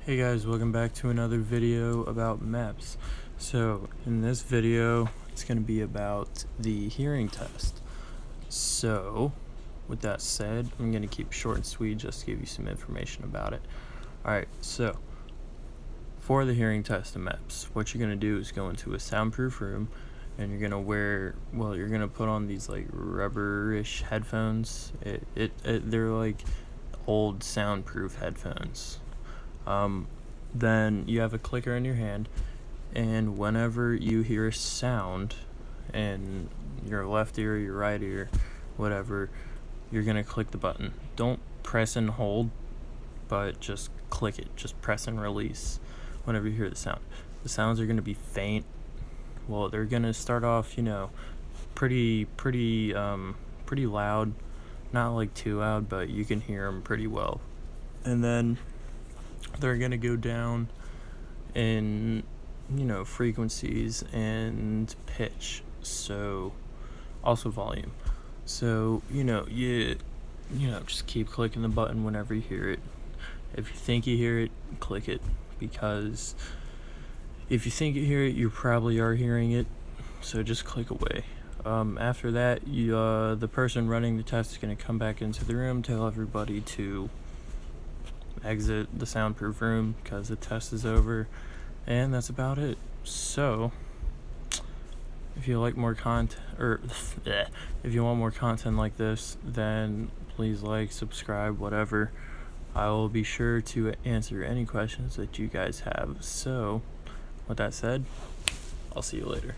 Hey guys, welcome back to another video about MEPS. So in this video, it's going to be about the hearing test. So with that said, I'm going to keep short and sweet just to give you some information about it. Alright, so for the hearing test of MEPS, what you're going to do is go into a soundproof room and you're going to you're going to put on these like rubberish headphones. They're like old soundproof headphones. Then you have a clicker in your hand, and whenever you hear a sound in your left ear, your right ear, whatever, you're gonna click the button. Don't press and hold, but just click it. Just press and release whenever you hear the sound. The sounds are gonna be faint. Well, they're gonna start off, pretty loud. Not like too loud, but you can hear them pretty well. And then they're gonna go down in frequencies and pitch, so also volume. So just keep clicking the button whenever you hear it. If you think you hear it, click it, because if you think you hear it, you probably are hearing it, so just click away. After that, the person running the test is going to come back into the room, tell everybody to exit the soundproof room because the test is over, and that's about it. So if you like more content, or if you want more content like this, then please like, subscribe, whatever. I will be sure to answer any questions that you guys have. So with that said, I'll see you later.